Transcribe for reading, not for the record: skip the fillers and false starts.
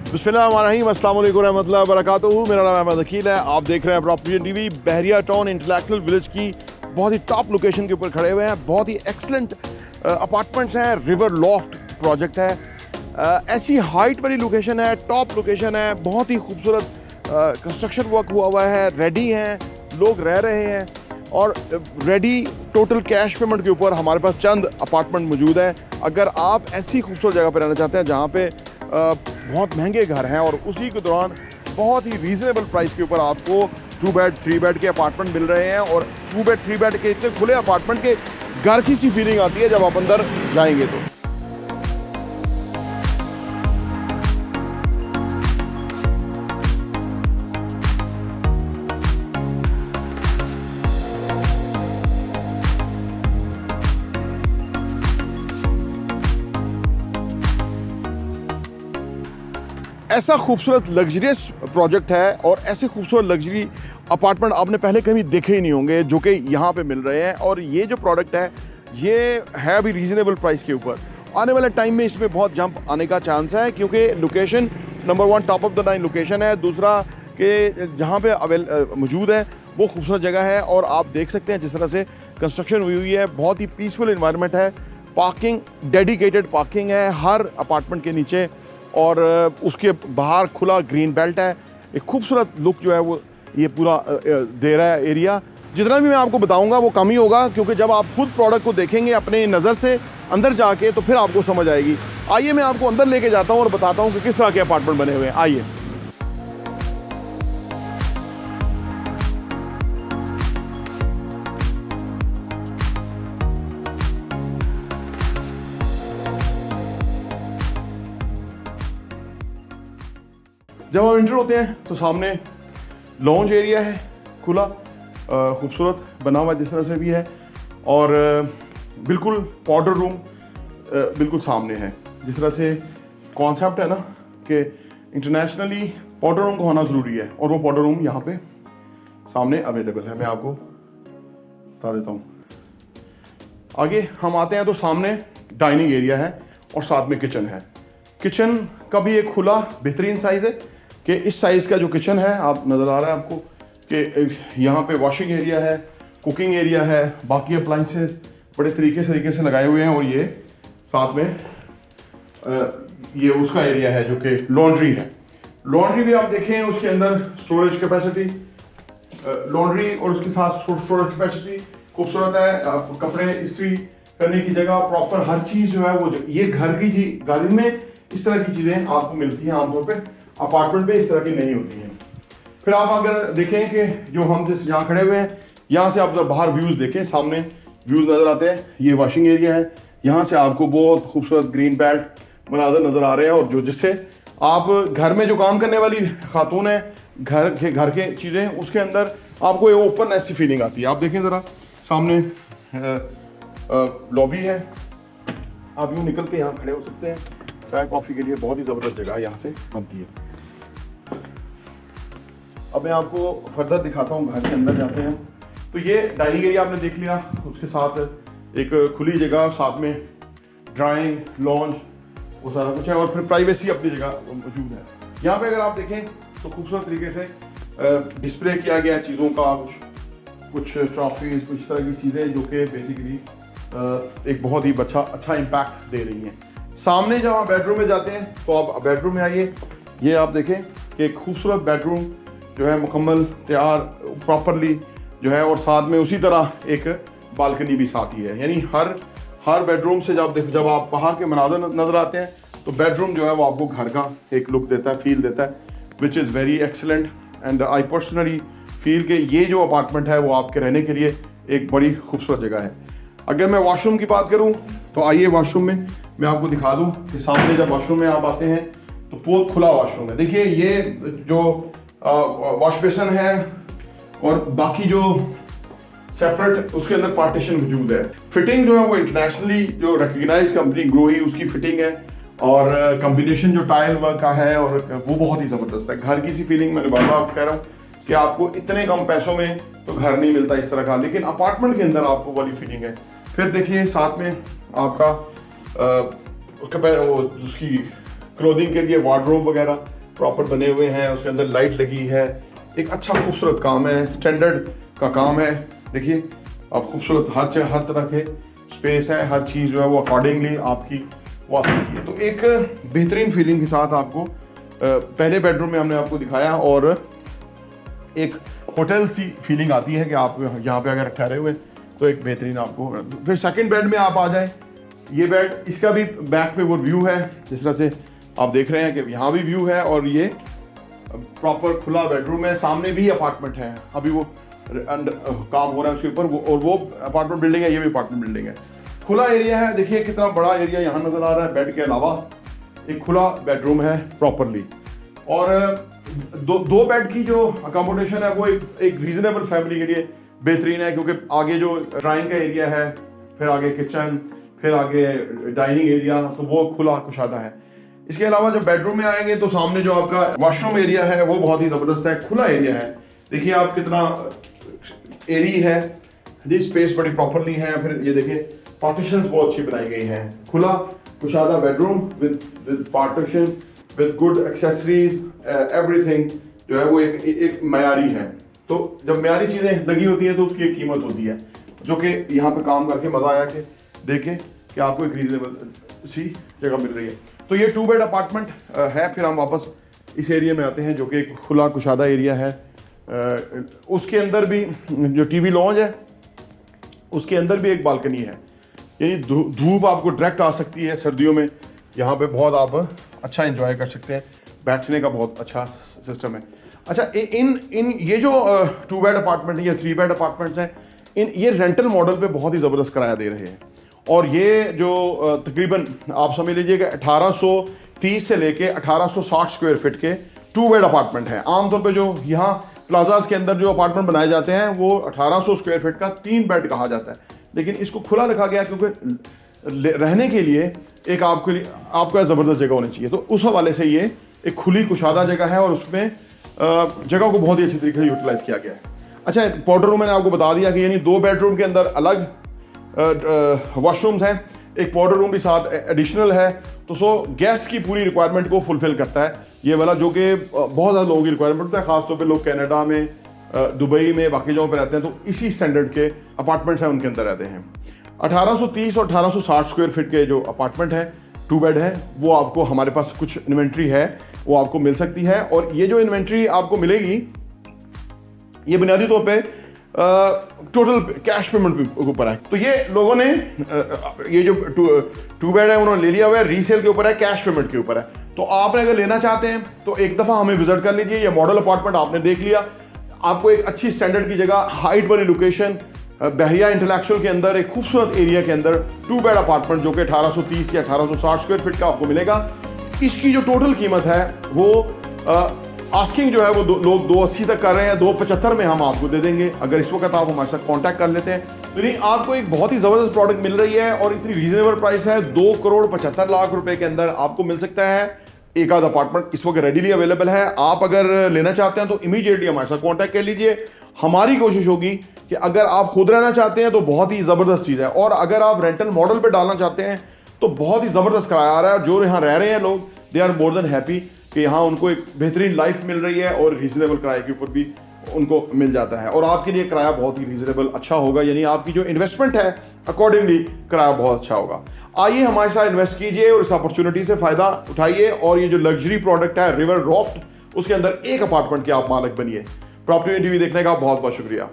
बिस्मिल्लाहिर्रहमानिर्रहीम, अस्सलाम वालेकुम रहमतुल्लाहि व बरकातुहू। मेरा नाम अहमद अकील है। आप देख रहे हैं प्रॉपर्टी टीवी। बहरिया टाउन इंटेलेक्चुअल विलेज की बहुत ही टॉप लोकेशन के ऊपर खड़े हुए हैं। बहुत ही एक्सलेंट अपार्टमेंट्स हैं। रिवर लॉफ्ट प्रोजेक्ट है। ऐसी हाइट वाली लोकेशन है, टॉप लोकेशन है। बहुत ही खूबसूरत कंस्ट्रक्शन वर्क हुआ है, रेडी हैं, लोग रह रहे हैं और रेडी टोटल कैश पेमेंट के ऊपर हमारे पास चंद अपार्टमेंट मौजूद हैं। अगर आप ऐसी खूबसूरत जगह पर रहना चाहते हैं जहाँ पे बहुत महंगे घर हैं और उसी के दौरान बहुत ही रीज़नेबल प्राइस के ऊपर आपको 2 बेड 3 बेड के अपार्टमेंट मिल रहे हैं और 2 बेड 3 बेड के इतने खुले अपार्टमेंट के घर की सी फीलिंग आती है जब आप अंदर जाएंगे तो। ऐसा खूबसूरत लग्जरियस प्रोजेक्ट है और ऐसे खूबसूरत लग्जरी अपार्टमेंट आपने पहले कभी देखे ही नहीं होंगे जो कि यहाँ पे मिल रहे हैं। और ये जो प्रोडक्ट है ये है अभी रीज़नेबल प्राइस के ऊपर। आने वाले टाइम में इसमें बहुत जंप आने का चांस है क्योंकि location number 1 top of the line location है। दूसरा कि जहाँ पे मौजूद है वो खूबसूरत जगह है और आप देख सकते हैं जिस तरह से कंस्ट्रक्शन हुई है। बहुत ही पीसफुल इन्वायरमेंट है। पार्किंग डेडिकेटेड पार्किंग है हर अपार्टमेंट के नीचे और उसके बाहर खुला ग्रीन बेल्ट है। एक खूबसूरत लुक जो है वो ये पूरा दे रहा है एरिया। जितना भी मैं आपको बताऊंगा वो कम ही होगा क्योंकि जब आप खुद प्रोडक्ट को देखेंगे अपने नज़र से अंदर जाके तो फिर आपको समझ आएगी। आइए मैं आपको अंदर लेके जाता हूँ और बताता हूँ कि किस तरह के अपार्टमेंट बने हुए हैं। आइए। जब आप एंटर होते हैं तो सामने लॉन्ज एरिया है, खुला खूबसूरत बना हुआ जिस तरह से भी है और बिल्कुल पाउडर रूम बिल्कुल सामने है। जिस तरह से कॉन्सेप्ट है ना कि इंटरनेशनली पाउडर रूम को होना ज़रूरी है और वो पाउडर रूम यहाँ पे सामने अवेलेबल है। मैं आपको बता देता हूँ। आगे हम आते हैं तो सामने डाइनिंग एरिया है और साथ में किचन है। किचन का भी एक खुला बेहतरीन साइज़ है कि इस साइज़ का जो किचन है आप नज़र आ रहा है आपको कि यहाँ पे वॉशिंग एरिया है, कुकिंग एरिया है, बाकी अप्लाइंसेस बड़े तरीके से लगाए हुए हैं और ये साथ में ये उसका एरिया है जो कि लॉन्ड्री है। लॉन्ड्री भी आप देखें उसके अंदर स्टोरेज कैपेसिटी, लॉन्ड्री और उसके साथ स्टोरेज कैपेसिटी खूबसूरत है। कपड़े इस्त्री करने की जगह प्रॉपर हर चीज़ जो है वो ये घर की जी गाड़ी में इस तरह की चीज़ें आपको मिलती हैं आमतौर पे, अपार्टमेंट पे इस तरह की नहीं होती हैं। फिर आप अगर देखें कि जो हम जिस यहाँ खड़े हुए हैं यहाँ से आप जब बाहर व्यूज़ देखें सामने व्यूज़ नज़र आते हैं। ये वॉशिंग एरिया है, यहाँ से आपको बहुत खूबसूरत ग्रीन बेल्ट मनाजर नज़र आ रहे हैं और जो जिससे आप घर में जो काम करने वाली खातून है घर के चीज़ें उसके अंदर आपको ये ओपन ऐसी फीलिंग आती है। आप देखें ज़रा सामने लॉबी है, आप यूँ निकल के यहाँ खड़े हो सकते हैं। चाय कॉफ़ी के लिए बहुत ही ज़बरदस्त जगह यहाँ से बनती है। अब मैं आपको फर्दर दिखाता हूँ, घर के अंदर जाते हैं। तो ये डाइनिंग एरिया आपने देख लिया, उसके साथ एक खुली जगह, साथ में ड्राइंग लॉन्च वो सारा कुछ है और फिर प्राइवेसी अपनी जगह मौजूद है। यहाँ पे अगर आप देखें तो खूबसूरत तरीके से डिस्प्ले किया गया चीज़ों का, कुछ ट्रॉफीज, कुछ तरह की चीज़ें जो कि बेसिकली एक बहुत ही अच्छा इम्पैक्ट दे रही हैं। सामने जब आप बेडरूम में जाते हैं तो आप बेडरूम में आइए। ये आप देखें कि एक खूबसूरत बेडरूम जो है मुकम्मल तैयार प्रॉपरली जो है और साथ में उसी तरह एक बालकनी भी साथ ही है। यानी हर बेडरूम से जब आप बाहर के मनाज़र नज़र आते हैं तो बेडरूम जो है वो आपको घर का एक लुक देता है, फील देता है, which is very excellent. And I personally feel कि ये जो अपार्टमेंट है वो आपके रहने के लिए एक बड़ी खूबसूरत जगह है। अगर मैं वॉशरूम की बात करूँ तो आइए वॉशरूम में मैं आपको दिखा दूं कि सामने जब वॉशरूम में आप आते हैं तो बहुत खुला वॉशरूम है। देखिए ये जो वॉश बेसिन है और बाकी जो सेपरेट उसके अंदर पार्टीशन मौजूद है। फिटिंग जो है वो इंटरनेशनली जो रिकग्नाइज कंपनी ग्रोही उसकी फिटिंग है और कॉम्बिनेशन जो टाइल वर्क का है और वो बहुत ही ज़बरदस्त है। घर की सी फीलिंग मैंने बार बार कह रहा हूँ कि आपको इतने कम पैसों में तो घर नहीं मिलता इस तरह का, लेकिन अपार्टमेंट के अंदर आपको वाली फीलिंग है। फिर देखिए साथ में आपका वो उसकी क्लोथिंग के लिए वार्डरोब वगैरह प्रॉपर बने हुए हैं, उसके अंदर लाइट लगी है, एक अच्छा खूबसूरत काम है, स्टैंडर्ड का काम है। देखिए आप खूबसूरत हर तरह के स्पेस है, हर चीज़ जो है वो अकॉर्डिंगली आपकी वो आ सकती है। तो एक बेहतरीन फीलिंग के साथ आपको पहले बेडरूम में हमने आपको दिखाया और एक होटल सी फीलिंग आती है कि आप यहाँ पे अगर ठहरे हुए तो एक बेहतरीन आपको। फिर सेकंड बेड में आप आ जाएं, ये बेड, इसका भी बैक पे वो व्यू है, जिस तरह से आप देख रहे हैं कि यहाँ भी व्यू है और ये प्रॉपर खुला बेडरूम है। सामने भी अपार्टमेंट है, अभी वो काम हो रहा है उसके ऊपर, वो अपार्टमेंट बिल्डिंग है, ये भी अपार्टमेंट बिल्डिंग है। खुला एरिया है, देखिए कितना बड़ा एरिया यहाँ नजर आ रहा है। बेड के अलावा एक खुला बेडरूम है प्रॉपरली, और दो बेड की जो अकोमोडेशन है वो एक रीजनेबल फैमिली के लिए बेहतरीन है, क्योंकि आगे जो ड्राइंग का एरिया है, फिर आगे किचन, फिर आगे डाइनिंग एरिया, तो वो खुला कुशादा है। इसके अलावा जब बेडरूम में आएंगे तो सामने जो आपका वॉशरूम एरिया है वो बहुत ही जबरदस्त है, खुला एरिया है। देखिए आप कितना एरी है, ये स्पेस बड़ी प्रॉपरली है। फिर ये देखिए पार्टीशंस बहुत अच्छी बनाई गई हैं, खुला कुशादा bedroom with partition with good accessories, everything जो है वो एक मयारी है। तो जब मयारी चीज़ें लगी होती हैं तो उसकी एक कीमत होती है, जो कि यहाँ पे काम करके मज़ा आया कि देखें कि आपको एक रीजनेबल सी जगह मिल रही है। तो ये 2 बेड अपार्टमेंट है। फिर हम वापस इस एरिया में आते हैं जो कि एक खुला कुशादा एरिया है। उसके अंदर भी जो टीवी लॉन्ज है उसके अंदर भी एक बालकनी है, यानी धूप आपको डायरेक्ट आ सकती है सर्दियों में, यहाँ पे बहुत आप अच्छा एंजॉय कर सकते हैं, बैठने का बहुत अच्छा सिस्टम है। अच्छा, इन ये जो 2 बेड अपार्टमेंट या 3 बेड अपार्टमेंट्स हैं, ये रेंटल मॉडल पे बहुत ही ज़बरदस्त किराया दे रहे हैं। और ये जो तकरीबन आप समझ लीजिए कि 1830 से लेके 1860 स्क्वायर फीट के 2 बेड अपार्टमेंट हैं। आमतौर पे जो यहाँ प्लाजाज के अंदर जो अपार्टमेंट बनाए जाते हैं वो 1800 स्क्वायर फीट का 3 बेड कहा जाता है, लेकिन इसको खुला रखा गया क्योंकि रहने के लिए एक आपका ज़बरदस्त जगह होनी चाहिए। तो उस हवाले से ये एक खुली कुशादा जगह है और उसमें जगह को बहुत ही अच्छी तरीके से यूटिलाइज किया गया है। अच्छा, पाउडर रूम मैंने आपको बता दिया कि यानी 2 बेडरूम के अंदर अलग वॉशरूम्स हैं, एक पाउडर रूम भी साथ एडिशनल है। तो गेस्ट की पूरी रिक्वायरमेंट को फुलफिल करता है ये वाला, जो कि बहुत ज़्यादा लोगों की रिक्वायरमेंट होता है, खासतौर पे लोग कनाडा में, दुबई में, बाकी जगहों पे रहते हैं, तो इसी स्टैंडर्ड के अपार्टमेंट्स हैं उनके अंदर रहते हैं। 1830 और 1860 स्क्वायर फीट के जो अपार्टमेंट हैं 2 बेड है, वो आपको हमारे पास कुछ इन्वेंट्री है वो आपको मिल सकती है। और ये जो इन्वेंट्री आपको मिलेगी ये बुनियादी तौर पे टोटल कैश पेमेंट के ऊपर है। तो ये लोगों ने ये जो 2 बेड है उन्होंने ले लिया हुआ है, रीसेल के ऊपर है, कैश पेमेंट के ऊपर है। तो आपने अगर लेना चाहते हैं तो एक दफ़ा हमें विजिट कर लीजिए। ये मॉडल अपार्टमेंट आपने देख लिया, आपको एक अच्छी स्टैंडर्ड की जगह, हाइट वाली लोकेशन, बहरिया इंटेलेक्चुअल के अंदर एक खूबसूरत एरिया के अंदर 2 बेड अपार्टमेंट जो कि 1830 या 1860 स्क्वायर फीट का आपको मिलेगा। इसकी जो टोटल कीमत है वो आस्किंग जो है वो लोग 280 तक कर रहे हैं, 275 में हम आपको दे देंगे अगर इस वक्त आप हमारे साथ कांटेक्ट कर लेते हैं। तो नहीं, आपको एक बहुत ही ज़बरदस्त प्रोडक्ट मिल रही है और इतनी रीजनेबल प्राइस है। 2,75,00,000 रुपए के अंदर आपको मिल सकता है एक आध अपार्टमेंट। इस वक्त रेडीली अवेलेबल है। आप अगर लेना चाहते हैं तो इमीडिएटली हमारे साथ कॉन्टैक्ट कर लीजिए। हमारी कोशिश होगी कि अगर आप खुद रहना चाहते हैं तो बहुत ही ज़बरदस्त चीज़ है, और अगर आप रेंटल मॉडल पर डालना चाहते हैं तो बहुत ही ज़बरदस्त किराया आ रहा है। जो यहाँ रह रहे हैं लोग, they are more than happy कि यहाँ उनको एक बेहतरीन लाइफ मिल रही है और रीजनेबल किराए के ऊपर भी उनको मिल जाता है। और आपके लिए किराया बहुत ही रीजनेबल अच्छा होगा, यानी आपकी जो इन्वेस्टमेंट है अकॉर्डिंगली किराया बहुत अच्छा होगा। आइए हमारे साथ इन्वेस्ट कीजिए और इस अपॉर्चुनिटी से फ़ायदा उठाइए, और ये जो लग्जरी प्रोडक्ट है रिवर लॉफ्ट, उसके अंदर एक अपार्टमेंट के आप मालिक बनिए। प्रॉपर्टी टीवी देखने का बहुत बहुत शुक्रिया।